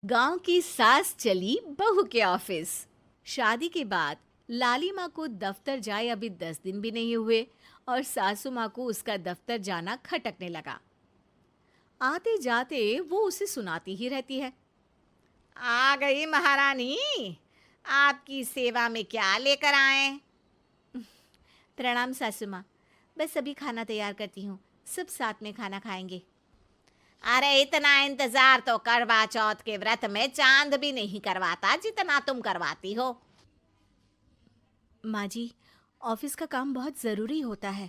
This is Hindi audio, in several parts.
गांव की सास चली बहू के ऑफिस। शादी के बाद लाली माँ को दफ्तर जाए अभी 10 दिन भी नहीं हुए और सासू माँ को उसका दफ्तर जाना खटकने लगा। आते जाते वो उसे सुनाती ही रहती है। आ गई महारानी, आपकी सेवा में क्या लेकर आए? प्रणाम सासू माँ, बस अभी खाना तैयार करती हूँ, सब साथ में खाना खाएंगे। अरे इतना इंतजार तो करवा चौथ के व्रत में चांद भी नहीं करवाता जितना तुम करवाती हो। माँ जी, ऑफिस का काम बहुत जरूरी होता है।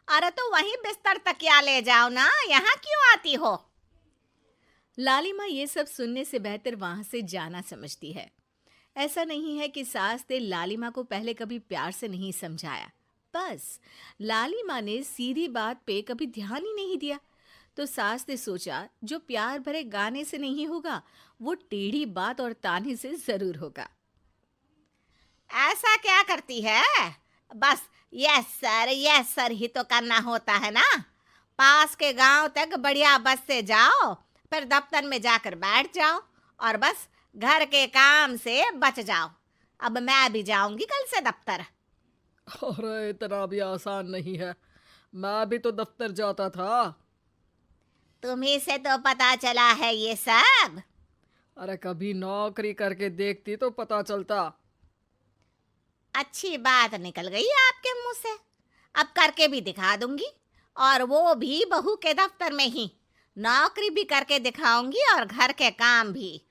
अरे तो वहीं बिस्तर तकिया ले जाओ ना, यहाँ क्यों आती हो? लाली माँ ये सब सुनने से बेहतर वहां से जाना समझती है। ऐसा नहीं है कि सास ने लाली माँ को पहले कभी प्यार से नहीं समझाया, बस लाली माँ ने सीधी बात पे कभी ध्यान ही नहीं दिया। तो सास ने सोचा जो प्यार भरे गाने से नहीं होगा वो टेढ़ी बात और ताने से जरूर होगा। ऐसा क्या करती है? बस यस सर ही तो करना होता है ना। पास के गांव तक बढ़िया बस से जाओ, फिर दफ्तर में जाकर बैठ जाओ और बस घर के काम से बच जाओ। अब मैं भी जाऊंगी कल से दफ्तर। अरे इतना भी आसान नहीं है। मैं भी तो दफ्तर जाता था। तुम्ही से तो पता चला है ये सब। अरे कभी नौकरी करके देखती तो पता चलता। अच्छी बात निकल गई आपके मुंह से। अब करके भी दिखा दूंगी, और वो भी बहू के दफ्तर में ही। नौकरी भी करके दिखाऊंगी और घर के काम भी।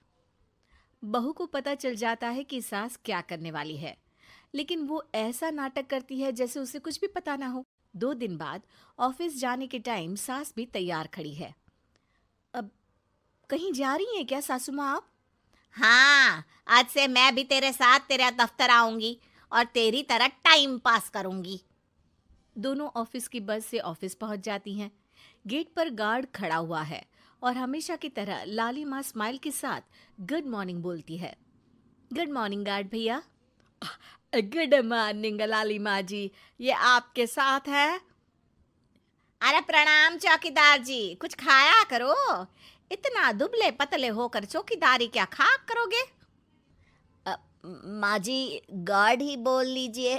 बहू को पता चल जाता है कि सास क्या करने वाली है, लेकिन वो ऐसा नाटक करती है जैसे उसे कुछ भी पता ना हो। 2 दिन बाद ऑफिस जाने के टाइम सास भी तैयार खड़ी है। अब कहीं जा रही हैं क्या सासू माँ आप? हाँ, आज से मैं भी तेरे साथ तेरे दफ्तर आऊंगी और तेरी तरह टाइम पास करूंगी। दोनों ऑफिस की बस से ऑफिस पहुंच जाती हैं। गेट पर गार्ड खड़ा हुआ है और हमेशा की तरह लाली माँ स्माइल के साथ गुड मॉर्निंग बोलती है। गुड मॉर्निंग गार्ड भैया। गुड मॉर्निंग लाली माँ जी, ये आपके साथ है। अरे प्रणाम चौकीदार जी, कुछ खाया करो। इतना दुबले पतले होकर चौकीदारी क्या खा करोगे? माँ जी, गार्ड ही बोल लीजिए।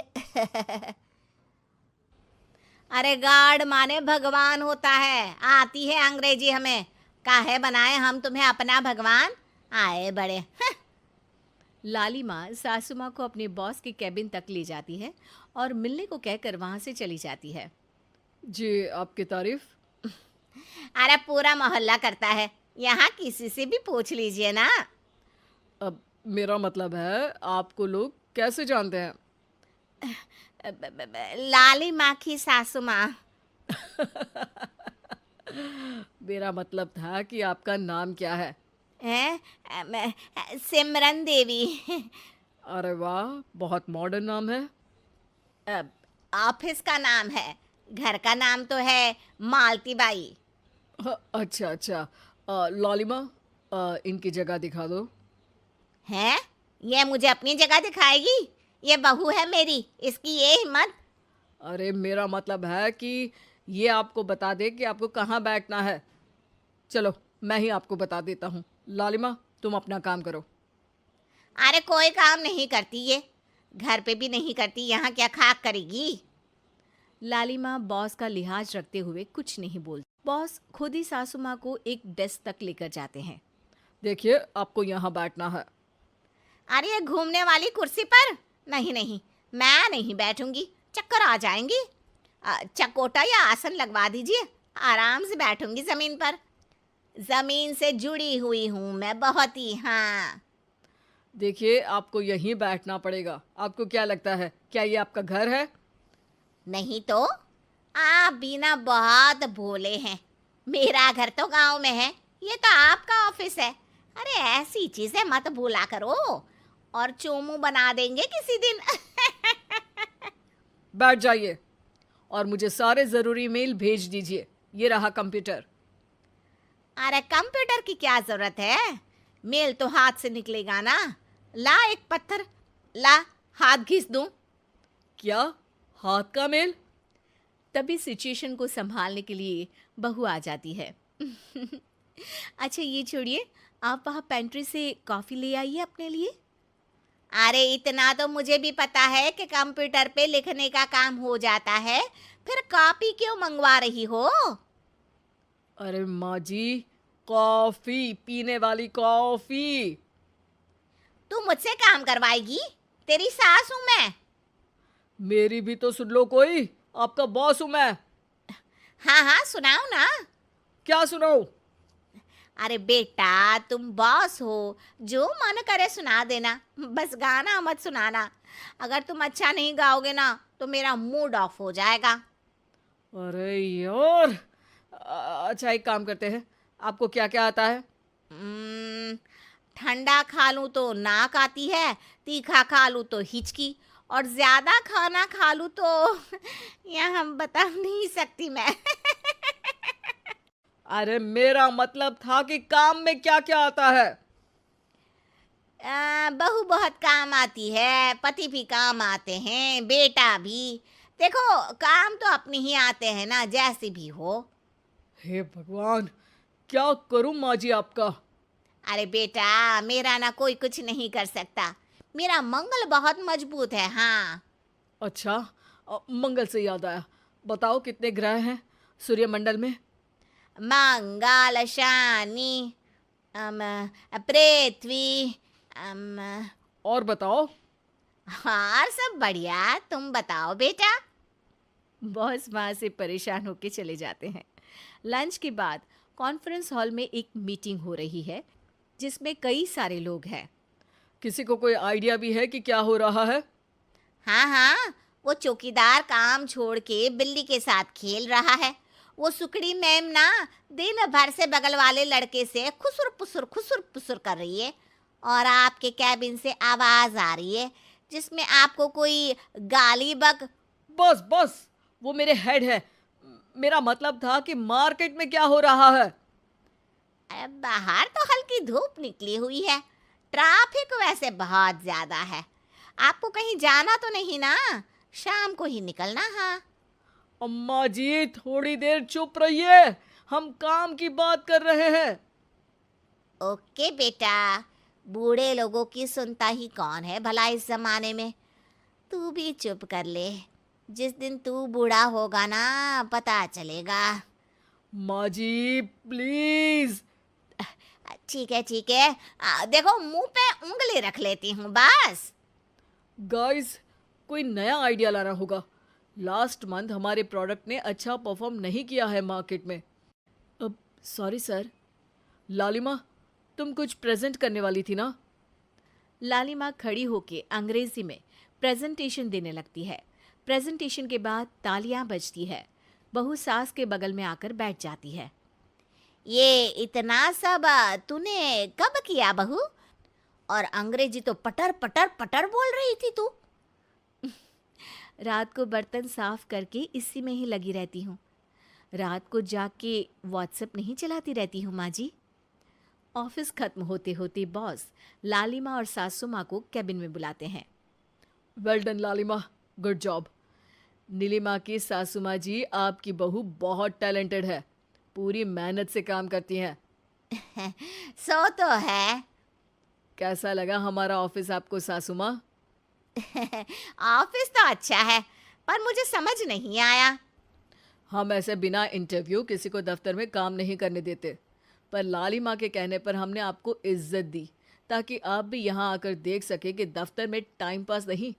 अरे गार्ड माने भगवान होता है, आती है अंग्रेजी हमें। काहे बनाए हम तुम्हें अपना भगवान, आए बड़े। लाली माँ सासू माँ को अपने बॉस के कैबिन तक ले जाती है और मिलने को कहकर वहां से चली जाती है। जी, आपकी तारीफ। अरे पूरा मोहल्ला करता है, यहाँ किसी से भी पूछ लीजिए ना। अब मेरा मतलब है आपको लोग कैसे जानते हैं? लाली माँ की सासू माँ। मेरा मतलब था कि आपका नाम क्या है? सिमरन देवी। अरे वाह, बहुत मॉडर्न नाम है। ऑफिस का नाम है, घर का नाम तो है मालती बाई। अच्छा अच्छा। लॉलिमा, इनकी जगह दिखा दो। है? ये मुझे अपनी जगह दिखाएगी? ये बहू है मेरी, इसकी ये हिम्मत। अरे मेरा मतलब है कि ये आपको बता दे कि आपको कहाँ बैठना है। चलो मैं ही आपको बता देता हूँ। लालिमा, तुम अपना काम करो। अरे कोई काम नहीं करती ये, घर पे भी नहीं करती, यहाँ क्या खाक करेगी? लाली माँ बॉस का लिहाज रखते हुए कुछ नहीं बोलती। बॉस खुद ही सासू माँ को एक डेस्क तक लेकर जाते हैं। देखिए, आपको यहाँ बैठना है। अरे ये घूमने वाली कुर्सी पर? नहीं नहीं, मैं नहीं बैठूंगी, चक्कर आ जाएंगी। चकोटा या आसन लगवा दीजिए, आराम से बैठूंगी जमीन पर। जमीन से जुड़ी हुई हूँ मैं बहुत ही। हाँ। देखिए, आपको यहीं बैठना पड़ेगा। आपको क्या लगता है, क्या ये आपका घर है? नहीं तो, आप भी ना बहुत भोले हैं। मेरा घर तो गांव में है, ये तो आपका ऑफिस है। अरे ऐसी चीजें मत भूला करो, और चोमू बना देंगे किसी दिन। बैठ जाइए और मुझे सारे ज़रूरी मेल भेज दीजिए। ये रहा कंप्यूटर। अरे कंप्यूटर की क्या जरूरत है, मेल तो हाथ से निकलेगा ना। ला एक पत्थर, ला हाथ घिस दूं। क्या? हाथ का मेल? तभी सिचुएशन को संभालने के लिए बहू आ जाती है। अच्छा ये छोड़िए, आप वहाँ पेंट्री से कॉफ़ी ले आइए अपने लिए। अरे इतना तो मुझे भी पता है कि कंप्यूटर पे लिखने का काम हो जाता है, फिर कॉपी क्यों मंगवा रही हो? अरे माँ जी, कॉफ़ी, पीने वाली कॉफ़ी। तू मुझसे काम करवाएगी? तेरी सास हूं मैं। मेरी भी तो सुन लो कोई, आपका बॉस हूँ मैं। हाँ हाँ, सुनाओ ना। क्या सुनाऊँ? अरे बेटा, तुम बॉस हो, जो मन करे सुना देना, बस गाना मत सुनाना। अगर तुम अच्छा नहीं गाओगे ना तो मेरा मूड ऑफ हो जाएगा। अरे यार, अच्छा एक काम करते हैं, आपको क्या क्या आता है? हम्म, ठंडा खा लूं तो नाक आती है, तीखा खा लूं तो हिचकी, और ज्यादा खाना खा लूं तो यह हम बता नहीं सकती मैं। अरे मेरा मतलब था कि काम में क्या क्या आता है। बहू बहुत काम आती है, पति भी काम आते हैं, बेटा भी। देखो, काम तो अपने ही आते हैं ना, जैसे भी हो। हे भगवान, क्या करूं माँ जी आपका। अरे बेटा, मेरा ना कोई कुछ नहीं कर सकता। मेरा मंगल बहुत मजबूत है। हाँ। अच्छा, मंगल से याद आया, बताओ कितने ग्रह हैं सूर्यमंडल में? मंगल, शनि, अम, पृथ्वी, अम, और बताओ। और सब बढ़िया। तुम बताओ बेटा। बॉस वहाँ से परेशान होके चले जाते हैं। लंच के बाद कॉन्फ्रेंस हॉल में एक मीटिंग हो रही है जिसमें कई सारे लोग हैं। किसी को कोई आइडिया भी है कि क्या हो रहा है? हाँ हाँ, वो चौकीदार काम छोड़ के बिल्ली के साथ खेल रहा है। वो सुकड़ी मैम ना दिन भर से बगल वाले लड़के से खुसुर पुसुर कर रही है, और आपके कैबिन से आवाज आ रही है जिसमें आपको कोई गाली बक। बस बस, वो मेरे हेड है। मेरा मतलब था कि मार्केट में क्या हो रहा है। अरे बाहर तो हल्की धूप निकली हुई है, ट्रैफिक वैसे बहुत ज्यादा है। आपको कहीं जाना तो नहीं ना? शाम को ही निकलना। हाँ। अम्मा जी थोड़ी देर चुप रहिए, हम काम की बात कर रहे हैं। ओके बेटा, बूढ़े लोगों की सुनता ही कौन है भला इस जमाने में। तू भी चुप कर ले, जिस दिन तू बूढ़ा होगा ना पता चलेगा। माँ जी प्लीज। ठीक है ठीक है, देखो मुंह पे उंगली रख लेती हूँ बस। गाइस, कोई नया आइडिया लाना होगा। लास्ट मंथ हमारे प्रोडक्ट ने अच्छा परफॉर्म नहीं किया है मार्केट में। अब सॉरी सर। लालिमा, तुम कुछ प्रेजेंट करने वाली थी ना? लालिमा खड़ी होके अंग्रेजी में प्रेजेंटेशन देने लगती है। प्रेजेंटेशन के बाद तालियां बजती है। बहू सास के बगल में आकर बैठ जाती है। ये इतना सब तूने कब किया बहू? और अंग्रेजी तो पटर पटर पटर बोल रही थी तू। रात को बर्तन साफ करके इसी में ही लगी रहती हूँ। रात को जाग के व्हाट्सएप नहीं चलाती रहती हूँ माँ जी। ऑफिस खत्म होते होते बॉस लालिमा और सासू माँ को कैबिन में बुलाते हैं। वेल डन लालिमा, गुड जॉब। नीलिमा की सासू माँ जी, आपकी बहू बहुत टैलेंटेड है, पूरी मेहनत से काम करती हैं। सो तो है। कैसा लगा हमारा ऑफिस आपको सासू माँ? ऑफिस तो अच्छा है, पर मुझे समझ नहीं आया। हम ऐसे बिना इंटरव्यू किसी को दफ्तर में काम नहीं करने देते, पर लालिमा के कहने पर हमने आपको इज्जत दी ताकि आप भी यहाँ आकर देख सके कि दफ्तर में टाइम पास नहीं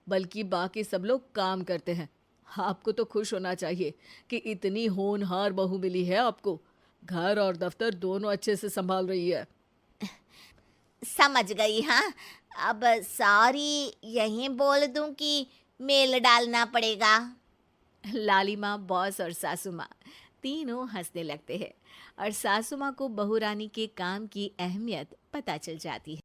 बल्कि बाकी सब लोग काम करते हैं। आपको तो खुश होना चाहिए कि इतनी होनहार बहू मिली है आपको। घर और दफ्तर दोनों अच्छे से संभाल रही है। समझ गई। हाँ, अब सॉरी यहीं बोल दूं कि मेल डालना पड़ेगा? लालिमा, बॉस और सासू माँ तीनों हंसने लगते हैं और सासू माँ को बहू रानी के काम की अहमियत पता चल जाती है।